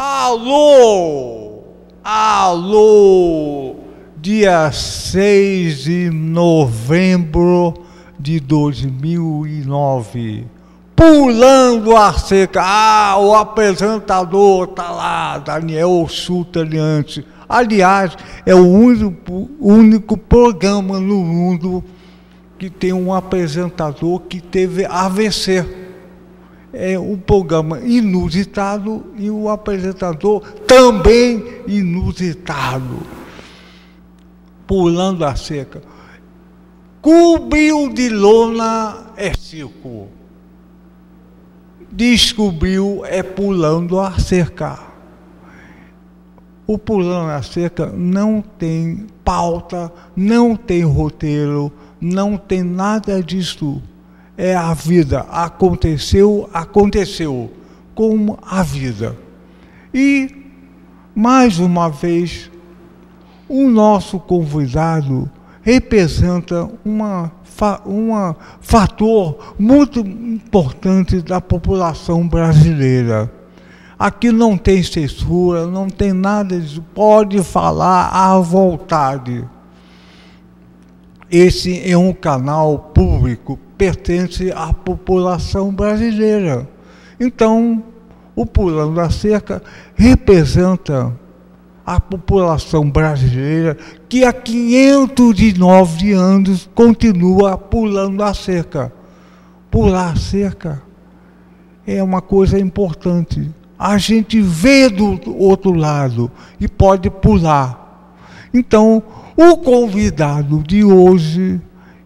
Alô! Alô! Dia 6 de novembro de 2009. Pulando a cerca. O apresentador tá lá, Daniel Sultaniante. Aliás, é o único programa no mundo que tem um apresentador que teve AVC. É um programa inusitado e o apresentador também inusitado. Pulando a cerca. Cobriu de lona é circo. Descobriu é pulando a cerca. O pulando a cerca não tem pauta, não tem roteiro, não tem nada disso. É a vida, aconteceu, como a vida. E, mais uma vez, o nosso convidado representa um fator muito importante da população brasileira. Aqui não tem censura, não tem nada disso, pode falar à vontade. Esse é um canal público, pertence à população brasileira. Então, o Pulando a Cerca representa a população brasileira que há 509 anos continua pulando a cerca. Pular a cerca é uma coisa importante. A gente vê do outro lado e pode pular. Então, o convidado de hoje,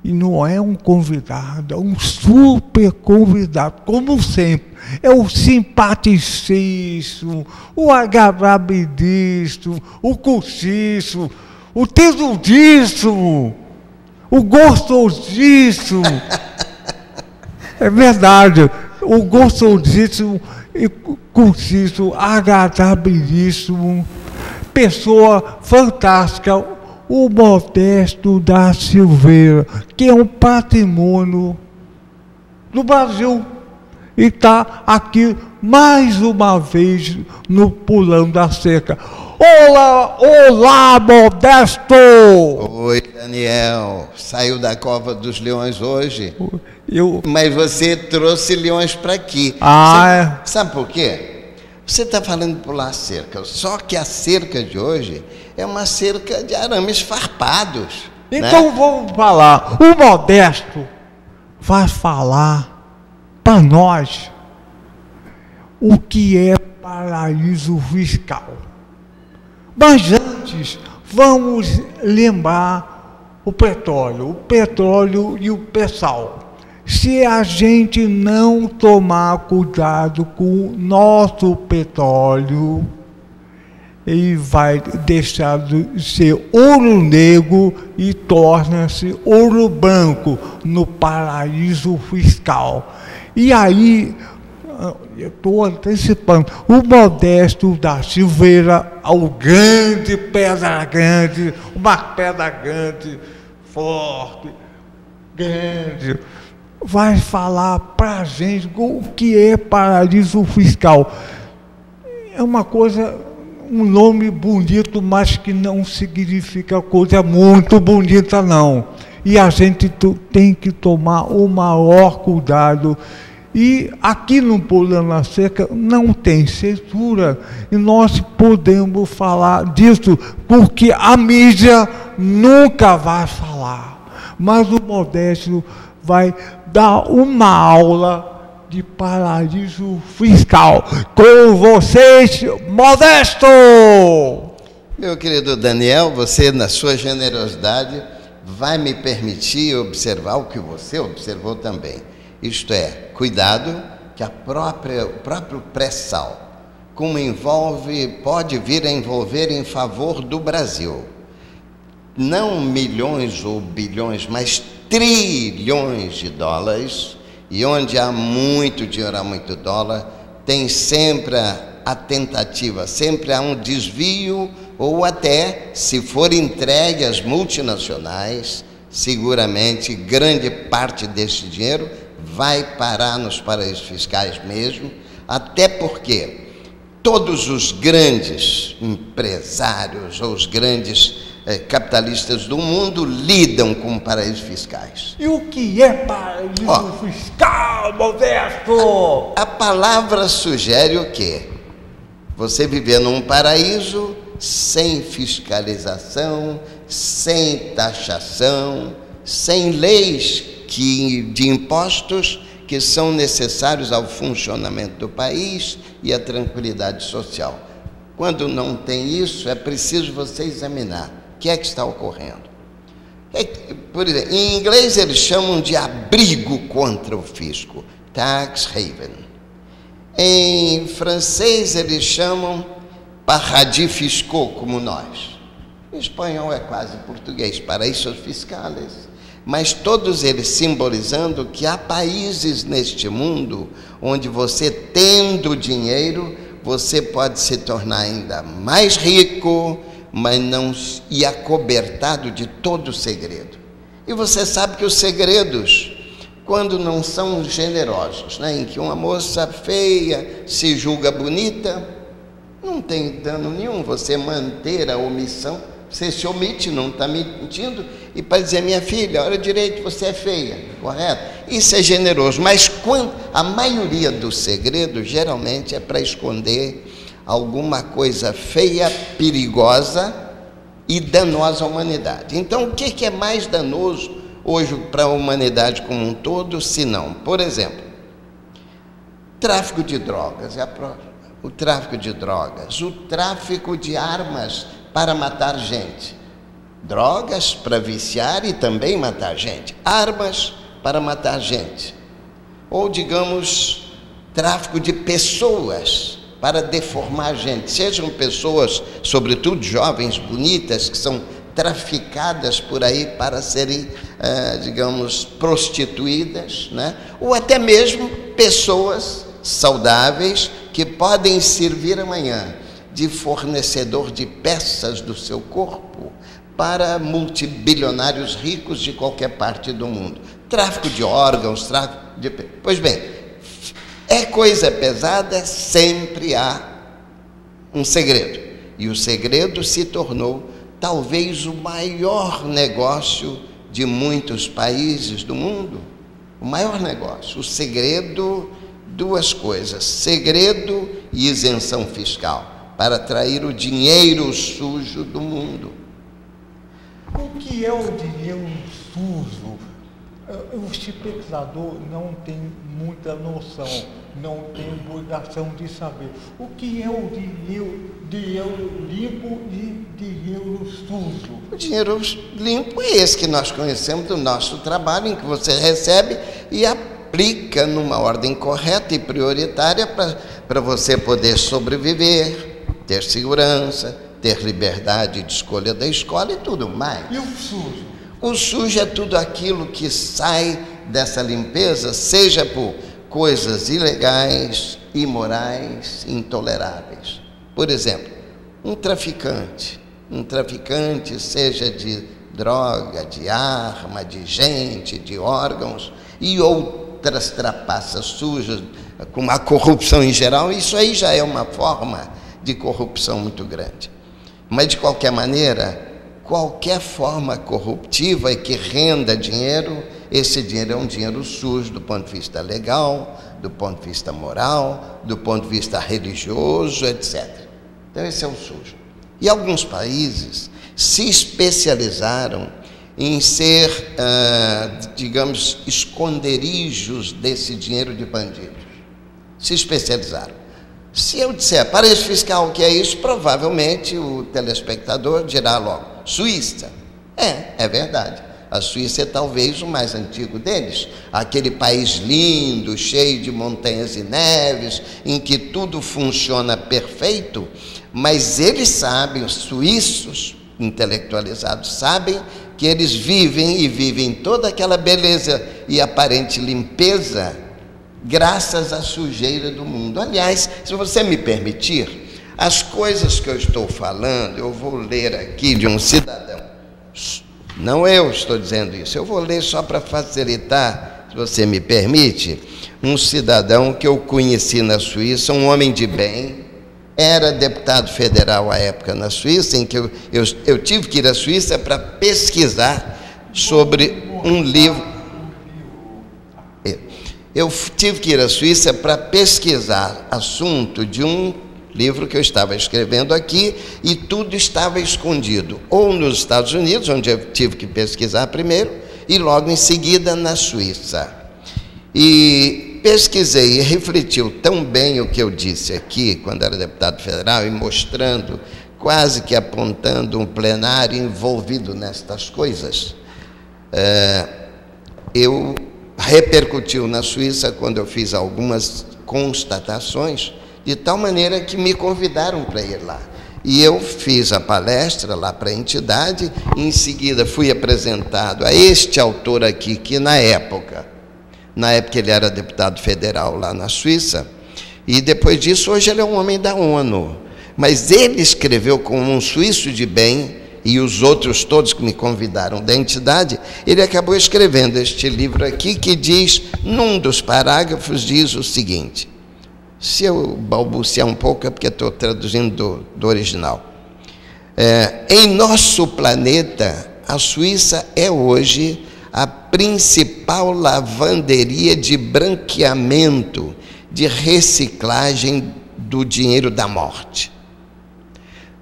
e não é um convidado, é um super convidado, como sempre. É o simpaticíssimo, o agradabilidíssimo, o curtíssimo, o tesudíssimo, o gostosíssimo. É verdade, o gostosíssimo e curtíssimo, agradabilíssimo, pessoa fantástica, o Modesto da Silveira, que é um patrimônio do Brasil. E está aqui mais uma vez no Pulando a Cerca. Olá, olá, Modesto! Oi, Daniel. Saiu da cova dos leões hoje? Eu... Mas você trouxe leões para aqui. Sabe por quê? Você está falando de pular a cerca, só que a cerca de hoje é uma cerca de arames farpados. Então, né? Vamos falar. O Modesto vai falar para nós o que é paraíso fiscal. Mas antes, vamos lembrar o petróleo e o pré-sal. Se a gente não tomar cuidado com o nosso petróleo, ele vai deixar de ser ouro negro e torna-se ouro branco no paraíso fiscal. E aí, eu estou antecipando, o Modesto da Silveira, o grande pedra grande, uma pedra grande, forte, grande, vai falar para a gente o que é paraíso fiscal. É uma coisa, um nome bonito, mas que não significa coisa muito bonita, não. E a gente tem que tomar o maior cuidado. E aqui no Pulando a Cerca não tem censura. E nós podemos falar disso, porque a mídia nunca vai falar. Mas o Modesto vai dar uma aula de paraíso fiscal. Com vocês, Modesto! Meu querido Daniel, você, na sua generosidade, vai me permitir observar o que você observou também. Isto é, cuidado que o próprio pré-sal, como pode vir a envolver em favor do Brasil, não milhões ou bilhões, mas trilhões de dólares, e onde há muito dinheiro, há muito dólar, tem sempre a tentativa, sempre há um desvio, ou até, se for entregue às multinacionais, seguramente grande parte desse dinheiro vai parar nos paraísos fiscais mesmo, até porque todos os grandes empresários ou os grandes capitalistas do mundo lidam com paraísos fiscais. E o que é paraíso fiscal, Modesto? A palavra sugere o quê? Você viver num paraíso sem fiscalização, sem taxação, sem leis de impostos que são necessários ao funcionamento do país e à tranquilidade social. Quando não tem isso, é preciso você examinar o que é que está ocorrendo. Por exemplo, em inglês eles chamam de abrigo contra o fisco, tax haven. Em francês eles chamam paradis fiscaux, como nós. Em espanhol é quase português, paraísos fiscais. Mas todos eles simbolizando que há países neste mundo onde você, tendo dinheiro, você pode se tornar ainda mais rico, mas não e acobertado de todo o segredo. E você sabe que os segredos, quando não são generosos, né, em que uma moça feia se julga bonita, não tem dano nenhum você manter a omissão. Você se omite, não está mentindo, e para dizer, minha filha, olha direito, você é feia, correto? Isso é generoso, mas a maioria dos segredos geralmente é para esconder alguma coisa feia, perigosa e danosa à humanidade. Então, o que é mais danoso hoje para a humanidade como um todo, se não, por exemplo, tráfico de drogas, o tráfico de drogas, o tráfico de armas para matar gente, drogas para viciar e também matar gente, armas para matar gente, ou digamos, tráfico de pessoas para deformar gente, sejam pessoas, sobretudo jovens, bonitas, que são traficadas por aí para serem, digamos, prostituídas, né? Ou até mesmo pessoas saudáveis que podem servir amanhã de fornecedor de peças do seu corpo para multibilionários ricos de qualquer parte do mundo. Tráfico de órgãos, tráfico de... Pois bem, é coisa pesada, sempre há um segredo. E o segredo se tornou talvez o maior negócio de muitos países do mundo. O maior negócio. O segredo, duas coisas: segredo e isenção fiscal, para atrair o dinheiro sujo do mundo. O que é o dinheiro sujo? O espectador não tem muita noção, não tem obrigação de saber. O que é o dinheiro limpo e dinheiro sujo? O dinheiro limpo é esse que nós conhecemos do nosso trabalho, em que você recebe e aplica numa ordem correta e prioritária para você poder sobreviver, ter segurança, ter liberdade de escolha da escola e tudo mais. E o sujo? O sujo é tudo aquilo que sai dessa limpeza, seja por coisas ilegais, imorais, intoleráveis. Por exemplo, um traficante, seja de droga, de arma, de gente, de órgãos e outras trapaças sujas, como a corrupção em geral, isso aí já é uma forma de corrupção muito grande. Mas, de qualquer maneira, qualquer forma corruptiva e que renda dinheiro, esse dinheiro é um dinheiro sujo do ponto de vista legal, do ponto de vista moral, do ponto de vista religioso, etc. Então, esse é o sujo. E alguns países se especializaram em ser, digamos, esconderijos desse dinheiro de bandidos. Se especializaram. Se eu disser paraíso fiscal, o que é isso, provavelmente o telespectador dirá logo, Suíça. É verdade. A Suíça é talvez o mais antigo deles. Aquele país lindo, cheio de montanhas e neves, em que tudo funciona perfeito, mas eles sabem, os suíços intelectualizados sabem que eles vivem toda aquela beleza e aparente limpeza graças à sujeira do mundo. Aliás, se você me permitir, as coisas que eu estou falando, eu vou ler aqui de um cidadão. Não eu estou dizendo isso, eu vou ler só para facilitar, se você me permite, um cidadão que eu conheci na Suíça, um homem de bem, era deputado federal à época na Suíça, em que eu tive que ir à Suíça para pesquisar sobre um livro. Eu tive que ir à Suíça para pesquisar assunto de um livro que eu estava escrevendo aqui, e tudo estava escondido, ou nos Estados Unidos, onde eu tive que pesquisar primeiro, e logo em seguida na Suíça. E pesquisei e refletiu tão bem o que eu disse aqui, quando era deputado federal, e mostrando, quase que apontando um plenário envolvido nestas coisas. Eu repercutiu na Suíça quando eu fiz algumas constatações, de tal maneira que me convidaram para ir lá. E eu fiz a palestra lá para a entidade, e em seguida fui apresentado a este autor aqui, que na época ele era deputado federal lá na Suíça, e depois disso, hoje ele é um homem da ONU. Mas ele escreveu como um suíço de bem, e os outros todos que me convidaram da entidade, ele acabou escrevendo este livro aqui, que diz, num dos parágrafos, diz o seguinte, se eu balbuciar um pouco é porque estou traduzindo do original. Em nosso planeta, a Suíça é hoje a principal lavanderia de branqueamento, de reciclagem do dinheiro da morte.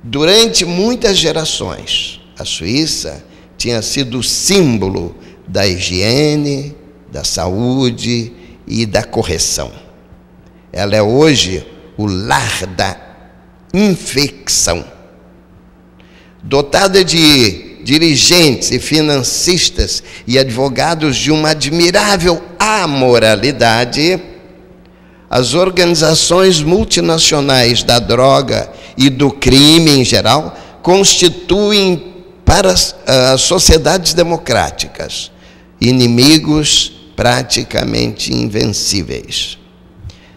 Durante muitas gerações, a Suíça tinha sido símbolo da higiene, da saúde e da correção. Ela é hoje o lar da infecção. Dotada de dirigentes e financistas e advogados de uma admirável amoralidade, as organizações multinacionais da droga e do crime em geral constituem para as sociedades democráticas inimigos praticamente invencíveis.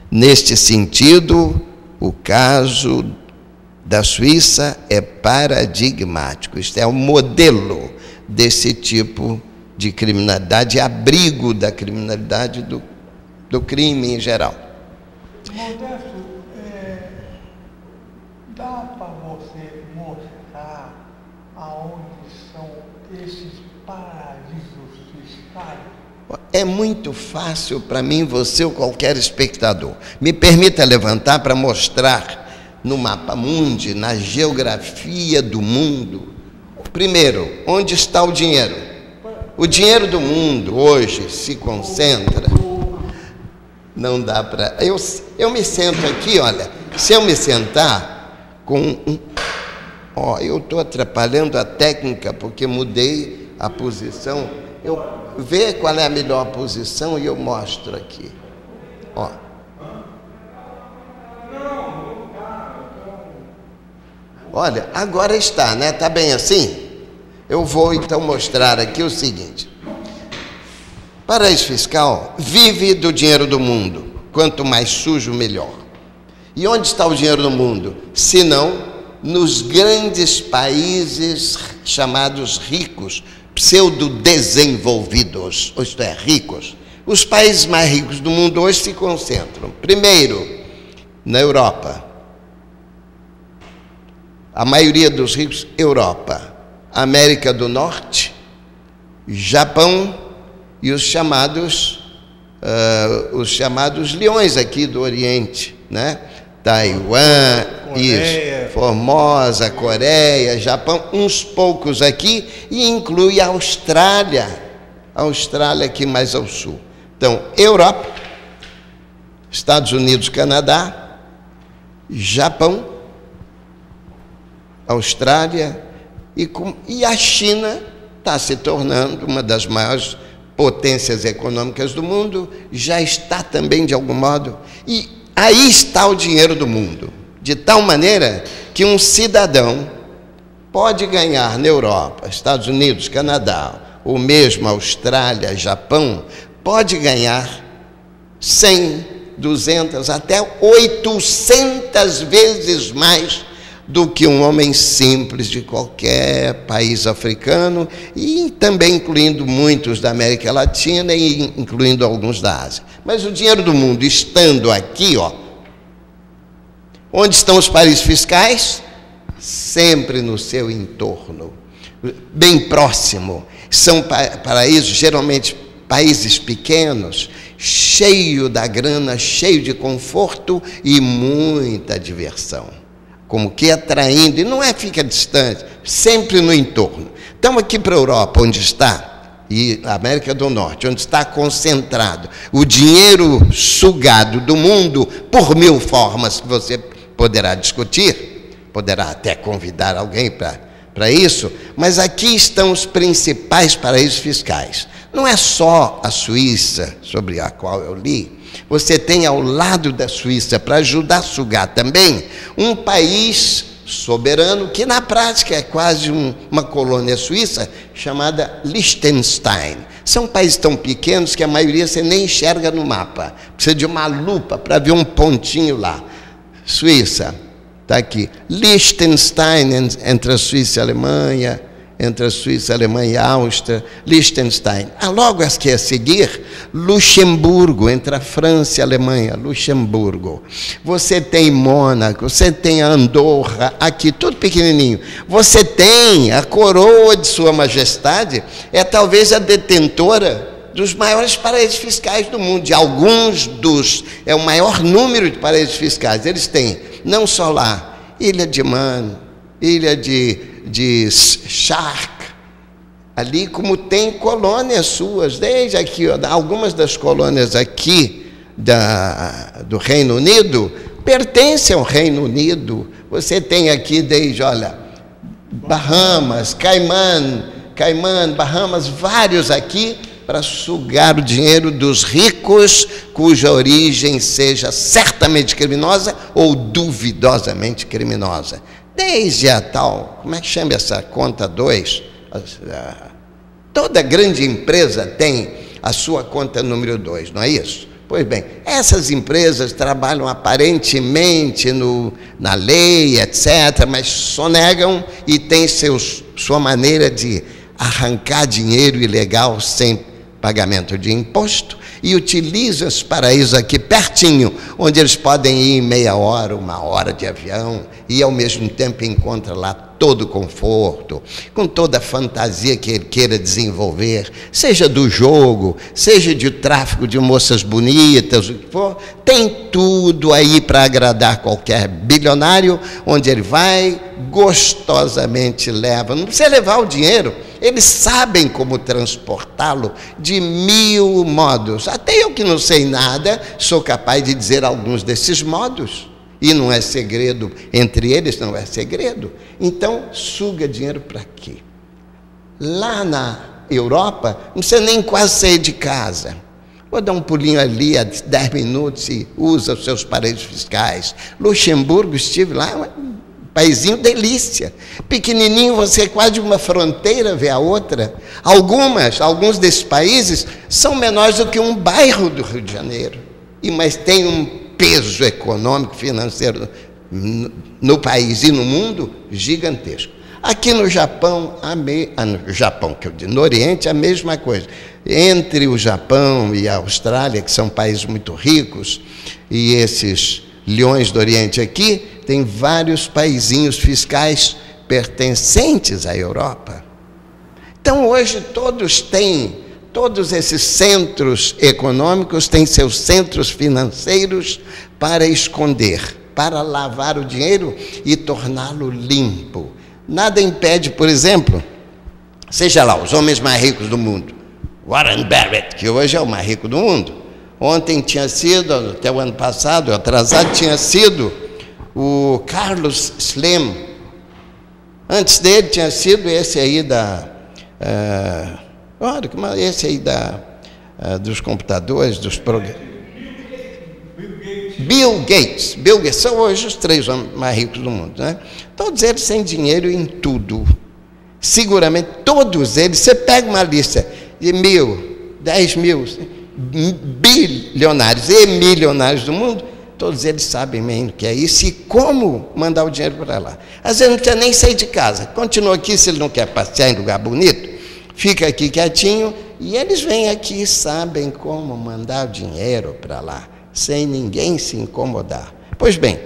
Neste sentido, o caso da Suíça é paradigmático. Isto é um modelo desse tipo de criminalidade, abrigo da criminalidade do crime em geral. Modesto, dá para você mostrar aonde são esses paraísos fiscais? É muito fácil para mim, você ou qualquer espectador. Me permita levantar para mostrar no mapa mundi, na geografia do mundo. Primeiro, onde está o dinheiro? O dinheiro do mundo hoje se concentra. Não dá para... Eu me sento aqui, olha, se eu me sentar com eu estou atrapalhando a técnica porque mudei a posição. Vê qual é a melhor posição e eu mostro aqui. Ó. Olha, agora está, né? Está bem assim? Eu vou então mostrar aqui o seguinte. Paraíso fiscal vive do dinheiro do mundo. Quanto mais sujo, melhor. E onde está o dinheiro do mundo? Se não, nos grandes países chamados ricos, pseudo-desenvolvidos, isto é, ricos. Os países mais ricos do mundo hoje se concentram, primeiro, na Europa. A maioria dos ricos, Europa, América do Norte, Japão e os chamados leões aqui do Oriente, né? Taiwan, isso, Formosa, Coreia, Japão, uns poucos aqui, e inclui a Austrália aqui mais ao sul. Então, Europa, Estados Unidos, Canadá, Japão, Austrália, e a China está se tornando uma das maiores potências econômicas do mundo, já está também de algum modo, e aí está o dinheiro do mundo, de tal maneira que um cidadão pode ganhar na Europa, Estados Unidos, Canadá, ou mesmo Austrália, Japão, pode ganhar 100, 200, até 800 vezes mais do que um homem simples de qualquer país africano, e também incluindo muitos da América Latina e incluindo alguns da Ásia. Mas o dinheiro do mundo estando aqui, Onde estão os paraísos fiscais? Sempre no seu entorno, bem próximo. São paraísos, geralmente países pequenos, cheio da grana, cheio de conforto e muita diversão. Como que atraindo, e não é fica distante, sempre no entorno. Estamos aqui para a Europa, onde está, e a América do Norte, onde está concentrado o dinheiro sugado do mundo por 1000 formas que você poderá discutir, poderá até convidar alguém para isso, mas aqui estão os principais paraísos fiscais. Não é só a Suíça, sobre a qual eu li, você tem ao lado da Suíça, para ajudar a sugar também, um país soberano, que na prática é quase uma colônia suíça, chamada Liechtenstein. São países tão pequenos que a maioria você nem enxerga no mapa, precisa de uma lupa para ver um pontinho lá. Suíça, está aqui, Liechtenstein, entre a Suíça e a Alemanha, entre a Suíça, a Alemanha e a Áustria, Liechtenstein. Logo aqui a seguir, Luxemburgo, entre a França e a Alemanha, Luxemburgo. Você tem Mônaco, você tem Andorra, aqui, tudo pequenininho. Você tem a coroa de Sua Majestade, é talvez a detentora dos maiores paraísos fiscais do mundo, de alguns é o maior número de paraísos fiscais. Eles têm, não só lá, Ilha de Man, Ilha de Shark, ali como tem colônias suas, desde aqui, ó, algumas das colônias aqui do Reino Unido, pertencem ao Reino Unido. Você tem aqui desde, olha, Bahamas, Caimã, Bahamas, vários aqui, para sugar o dinheiro dos ricos, cuja origem seja certamente criminosa ou duvidosamente criminosa. Desde a tal, como é que chama essa conta 2? Toda grande empresa tem a sua conta número 2, não é isso? Pois bem, essas empresas trabalham aparentemente na lei, etc., mas sonegam e têm sua maneira de arrancar dinheiro ilegal sem pagamento de imposto, e utilizam os paraísos aqui pertinho, onde eles podem ir em meia hora, 1 hora de avião, e ao mesmo tempo encontra lá todo o conforto, com toda a fantasia que ele queira desenvolver, seja do jogo, seja de tráfico de moças bonitas, o que for, tem tudo aí para agradar qualquer bilionário, onde ele vai, gostosamente leva, não precisa levar o dinheiro, eles sabem como transportá-lo de 1000 modos. Até eu que não sei nada, sou capaz de dizer alguns desses modos. E não é segredo, entre eles não é segredo. Então, suga dinheiro para quê? Lá na Europa, não precisa nem quase sair de casa. Vou dar um pulinho ali, a 10 minutos, e usa os seus paraísos fiscais. Luxemburgo, estive lá, paizinho delícia, pequenininho, você quase uma fronteira vê a outra. Alguns desses países são menores do que um bairro do Rio de Janeiro, mas tem um peso econômico, financeiro no país e no mundo gigantesco. Aqui no Japão, no Oriente, a mesma coisa. Entre o Japão e a Austrália, que são países muito ricos, e esses leões do Oriente aqui, tem vários paizinhos fiscais pertencentes à Europa. Então, hoje, todos esses centros econômicos têm seus centros financeiros para esconder, para lavar o dinheiro e torná-lo limpo. Nada impede, por exemplo, seja lá, os homens mais ricos do mundo, Warren Buffett, que hoje é o mais rico do mundo, ontem tinha sido, até o ano passado, atrasado, tinha sido o Carlos Slim. Antes dele tinha sido esse aí dos computadores, dos programas. Bill Gates. São hoje os 3 homens mais ricos do mundo, né? Todos eles têm dinheiro em tudo. Seguramente, todos eles, você pega uma lista de 1.000, 10.000 bilionários e milionários do mundo, todos eles sabem bem o que é isso e como mandar o dinheiro para lá. Às vezes não precisa nem sair de casa, continua aqui, se ele não quer passear em lugar bonito, fica aqui quietinho, e eles vêm aqui e sabem como mandar o dinheiro para lá, sem ninguém se incomodar. Pois bem,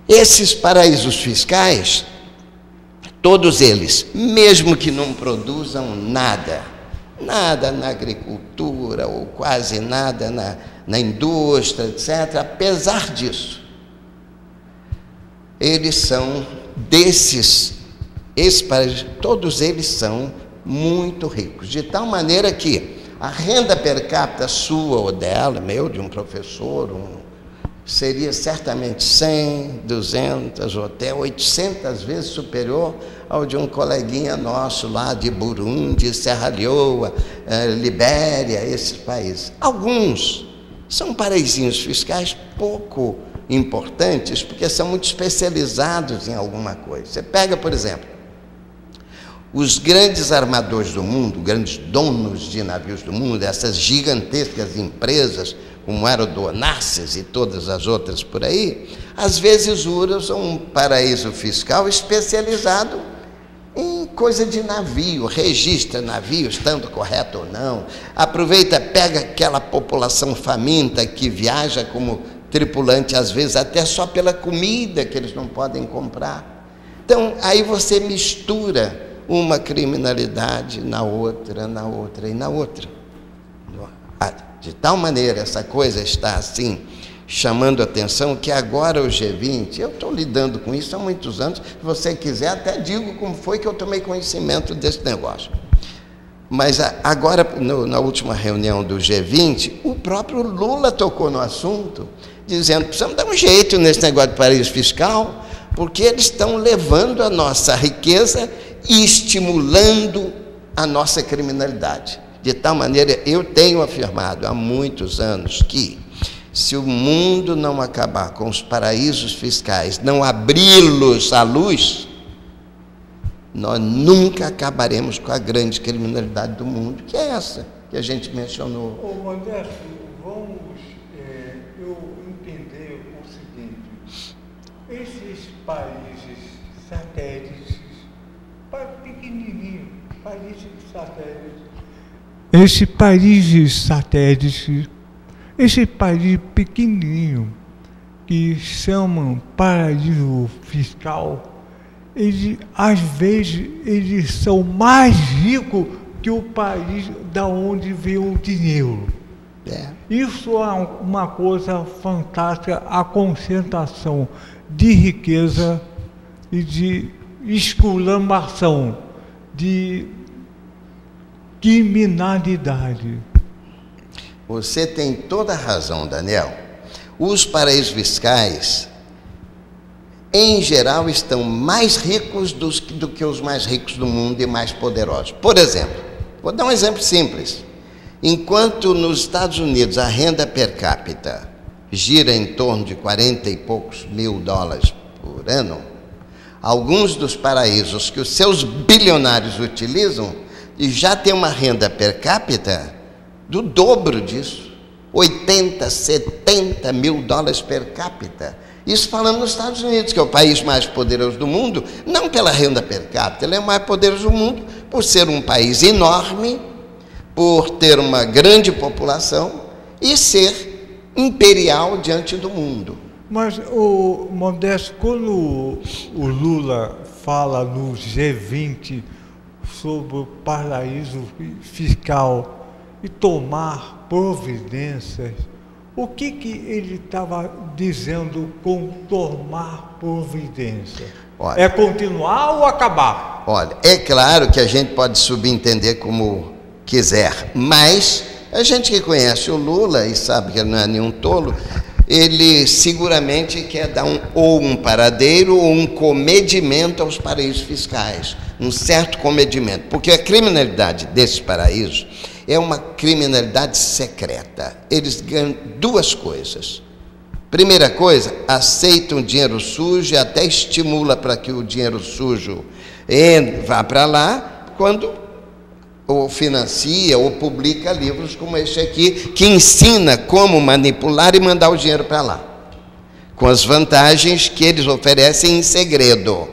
Esses paraísos fiscais, todos eles, mesmo que não produzam nada na agricultura ou quase nada na indústria, etc., apesar disso, eles são esses paraísos, todos eles são muito ricos, de tal maneira que a renda per capita sua ou dela, meu, de um professor, seria certamente 100, 200 ou até 800 vezes superior ao de um coleguinha nosso lá de Burundi, Serra Leoa, Libéria, esses países. Alguns são paraísinhos fiscais pouco importantes, porque são muito especializados em alguma coisa. Você pega, por exemplo, os grandes armadores do mundo, grandes donos de navios do mundo, essas gigantescas empresas, como era o do Onassis e todas as outras por aí, às vezes usam um paraíso fiscal especializado em coisa de navio, registra navios, estando correto ou não, aproveita, pega aquela população faminta que viaja como tripulante, às vezes até só pela comida que eles não podem comprar. Então, aí você mistura uma criminalidade na outra e na outra. De tal maneira, essa coisa está assim, chamando a atenção, que agora o G20, eu estou lidando com isso há muitos anos, se você quiser, até digo como foi que eu tomei conhecimento desse negócio. Mas agora, na última reunião do G20, o próprio Lula tocou no assunto, dizendo, precisamos dar um jeito nesse negócio de paraíso fiscal, porque eles estão levando a nossa riqueza e estimulando a nossa criminalidade. De tal maneira, eu tenho afirmado há muitos anos que, se o mundo não acabar com os paraísos fiscais, não abri-los à luz, nós nunca acabaremos com a grande criminalidade do mundo, que é essa que a gente mencionou. Ô, Modesto, vamos eu entender o seguinte: esses países satélites, pequenininhos, países satélites, esse país pequenininho, que chamam paraíso fiscal, às vezes eles são mais ricos que o país da onde vem o dinheiro. Isso é uma coisa fantástica, a concentração de riqueza e de esculhambação, de criminalidade. Você tem toda a razão, Daniel. Os paraísos fiscais, em geral, estão mais ricos do que os mais ricos do mundo e mais poderosos. Por exemplo, vou dar um exemplo simples. Enquanto nos Estados Unidos a renda per capita gira em torno de 40 e poucos mil dólares por ano, alguns dos paraísos que os seus bilionários utilizam e já tem uma renda per capita do dobro disso, 80, 70 mil dólares per capita. Isso falando nos Estados Unidos, que é o país mais poderoso do mundo, não pela renda per capita, ele é o mais poderoso do mundo por ser um país enorme, por ter uma grande população e ser imperial diante do mundo. Mas, o Modesto, quando o Lula fala no G20 sobre o paraíso fiscal e tomar providências, o que ele estava dizendo com tomar providências? Olha, é continuar ou acabar? Olha, é claro que a gente pode subentender como quiser, mas a gente que conhece o Lula e sabe que ele não é nenhum tolo, ele seguramente quer dar ou um paradeiro ou um comedimento aos paraísos fiscais, um certo comedimento, porque a criminalidade desses paraísos é uma criminalidade secreta. Eles ganham duas coisas. Primeira coisa, aceitam dinheiro sujo e até estimula para que o dinheiro sujo vá para lá, quando ou financia ou publica livros como este aqui, que ensina como manipular e mandar o dinheiro para lá, com as vantagens que eles oferecem em segredo.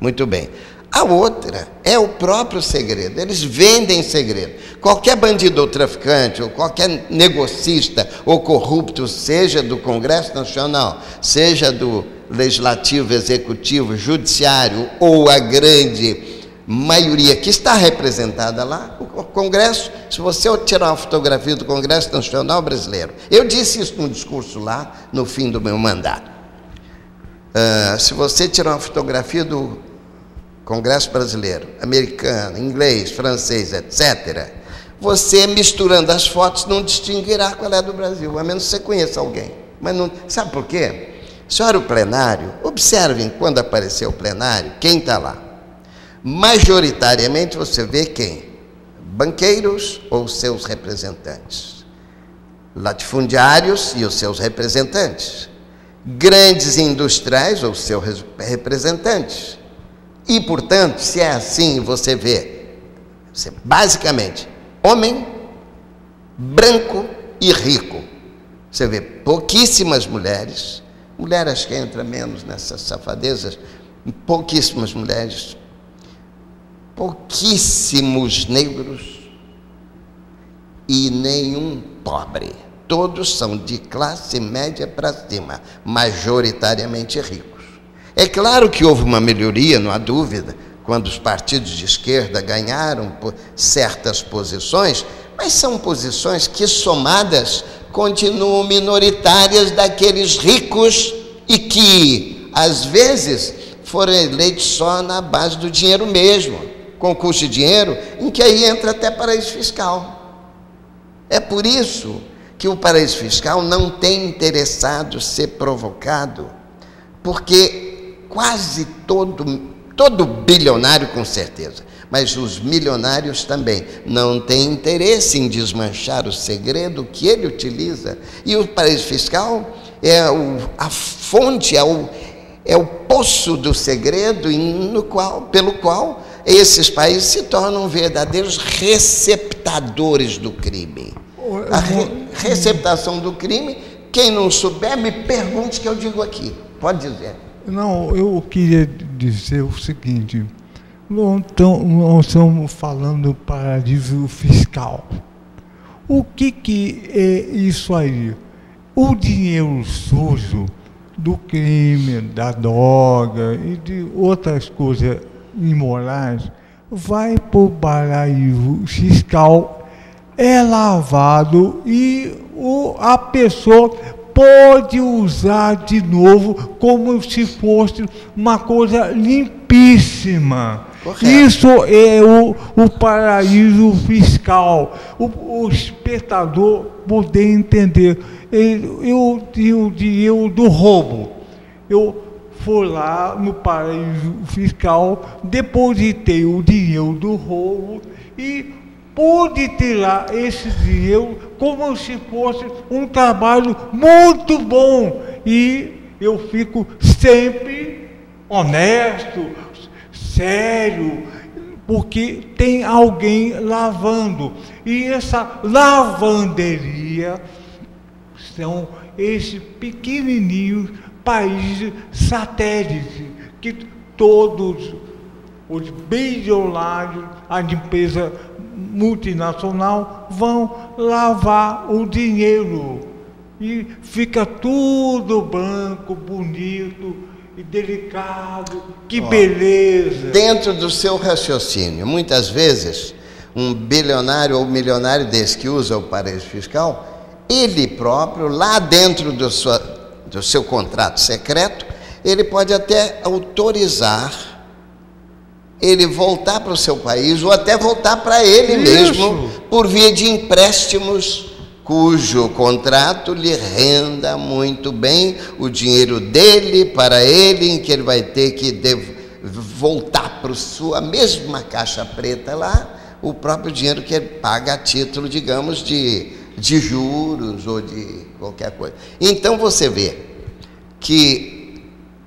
Muito bem. A outra é o próprio segredo. Eles vendem segredo. Qualquer bandido ou traficante, ou qualquer negocista ou corrupto, seja do Congresso Nacional, seja do Legislativo, Executivo, Judiciário, ou a grande maioria que está representada lá, o Congresso, se você tirar uma fotografia do Congresso Nacional Brasileiro, eu disse isso num discurso lá, no fim do meu mandato, se você tirar uma fotografia do Congresso Brasileiro, americano, inglês, francês, etc., você, misturando as fotos, não distinguirá qual é do Brasil, a menos que você conheça alguém. Mas não, sabe por quê? Se olha o plenário, observem quando aparecer o plenário, quem está lá. Majoritariamente você vê quem? Banqueiros ou seus representantes, latifundiários e os seus representantes, grandes industriais ou seus representantes. E, portanto, se é assim, você vê, basicamente, homem, branco e rico. Você vê pouquíssimas mulheres, acho que entra menos nessas safadezas, pouquíssimas mulheres, pouquíssimos negros e nenhum pobre. Todos são de classe média para cima, majoritariamente ricos. É claro que houve uma melhoria, não há dúvida, quando os partidos de esquerda ganharam certas posições, mas são posições que, somadas, continuam minoritárias daqueles ricos e que, às vezes, foram eleitos só na base do dinheiro mesmo, concurso de dinheiro, em que aí entra até paraíso fiscal. É por isso que o paraíso fiscal não tem interessado ser provocado, porque quase todo bilionário, com certeza, mas os milionários também não têm interesse em desmanchar o segredo que ele utiliza. E o paraíso fiscal é a fonte, é o poço do segredo pelo qual esses países se tornam verdadeiros receptadores do crime. A receptação do crime, quem não souber, me pergunte que eu digo aqui. Pode dizer. Não, eu queria dizer o seguinte, nós estamos falando paraíso fiscal. O que é isso aí? O dinheiro sujo do crime, da droga e de outras coisas imorais vai para o paraíso fiscal, é lavado e a pessoa pode usar de novo como se fosse uma coisa limpíssima. Correto. Isso é o paraíso fiscal. O espectador poder entender. Eu tenho o dinheiro do roubo. Eu fui lá no paraíso fiscal, depositei o dinheiro do roubo e pude tirar esse dinheiro como se fosse um trabalho muito bom. E eu fico sempre honesto, sério, porque tem alguém lavando. E essa lavanderia são esses pequenininhos países satélites que todos os bilionários, a empresa multinacional, vão lavar o dinheiro e fica tudo branco, bonito e delicado. Que beleza! Dentro do seu raciocínio, muitas vezes um bilionário ou milionário desse que usa o paraíso fiscal, ele próprio, lá dentro do seu contrato secreto, ele pode até autorizar ele voltar para o seu país ou até voltar para ele mesmo por via de empréstimos cujo contrato lhe renda muito bem o dinheiro dele para ele, em que ele vai ter que voltar para a sua mesma caixa preta lá o próprio dinheiro que ele paga a título, digamos, de juros ou de qualquer coisa. Então você vê que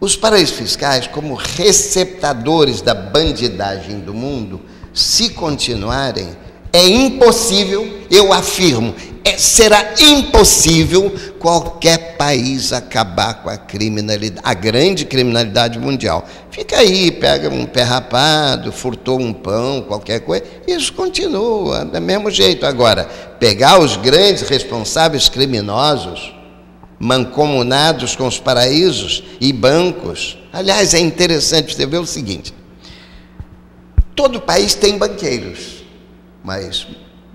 os paraísos fiscais, como receptadores da bandidagem do mundo, se continuarem, é impossível, eu afirmo, será impossível qualquer país acabar com a criminalidade, a grande criminalidade mundial. Fica aí, pega um pé rapado, furtou um pão, qualquer coisa, isso continua do mesmo jeito. Agora, pegar os grandes responsáveis criminosos, mancomunados com os paraísos e bancos. Aliás, é interessante você ver o seguinte: todo país tem banqueiros, mas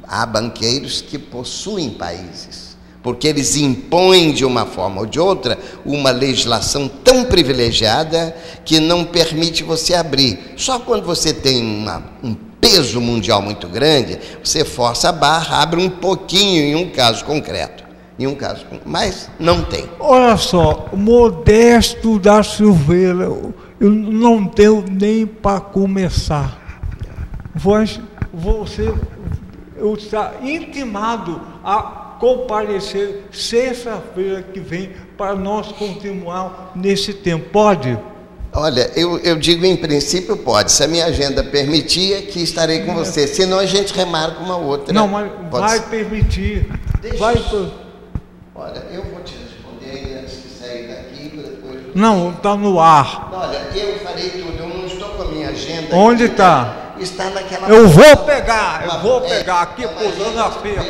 há banqueiros que possuem países, porque eles impõem de uma forma ou de outra uma legislação tão privilegiada que não permite você abrir. Só quando você tem um peso mundial muito grande, você força a barra, abre um pouquinho em um caso concreto. Mas não tem. Olha só, Modesto da Silveira, eu não tenho nem para começar. Eu está intimado a comparecer sexta-feira que vem para nós continuar nesse tempo. Pode? Olha, eu digo em princípio pode. Se a minha agenda permitir, aqui estarei com você. Senão a gente remarca uma outra. Não, mas vai permitir. Olha, eu vou te responder antes de sair daqui. Depois não, está no ar. Olha, eu farei tudo. Eu não estou com a minha agenda. Onde está? Está naquela... Eu vou pegar aqui pulando a feira.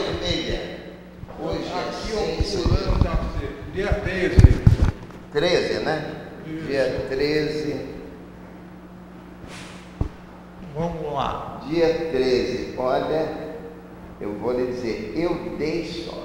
Hoje aqui eu pulando a feira. Dia 13. 13, né? Isso. Dia 13. Vamos lá. Dia 13. Olha, eu vou lhe dizer, eu dei sorte.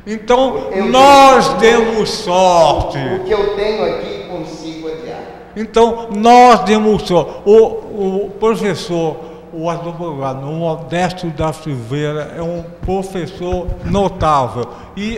Então, nós demos sorte. O que eu tenho aqui consigo adiar. Então, nós demos sorte. O professor, o advogado Modesto da Silveira, é um professor notável. E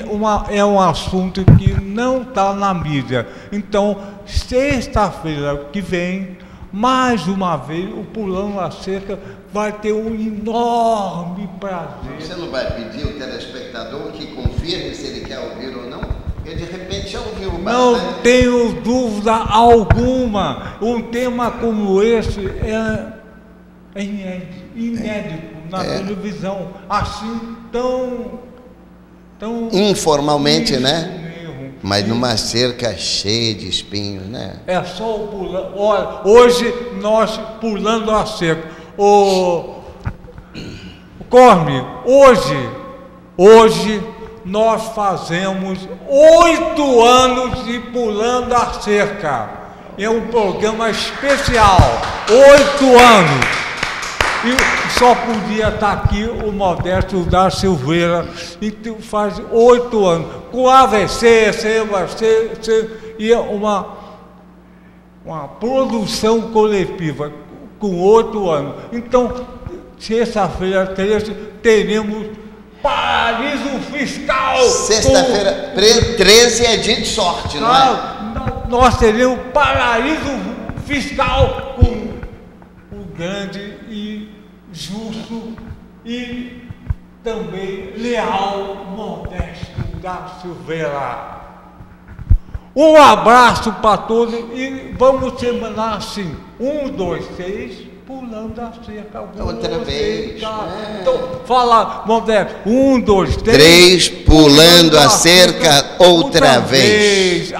é um assunto que não está na mídia. Então, sexta-feira que vem, mais uma vez, o Pulando a Cerca vai ter um enorme prazer. Você não vai pedir o telespectador que confirme se ele quer ouvir ou não? Porque de repente já ouviu bastante. Não tenho dúvida alguma. Um tema como esse é inédito na televisão. Assim, tão informalmente, né? Mesmo. Mas numa cerca cheia de espinhos, né? É só o pulando. Olha, hoje nós pulando a cerca. Corme, hoje nós fazemos 8 anos de Pulando a Cerca. É um programa especial, 8 anos. E só podia estar aqui o Modesto da Silveira, e faz 8 anos. Com AVC, e uma produção coletiva com 8 anos. Então, sexta-feira 13, teremos paraíso fiscal. Sexta-feira 13 é dia de sorte, não é? Nós teremos paraíso fiscal com o grande e justo e também leal Modesto da Silveira. Um abraço para todos e vamos terminar assim. 1, 2, 3, pulando a cerca. Outra vez. Então, fala, Modesto. 1, 2, 3. 3, pulando a cerca outra vez.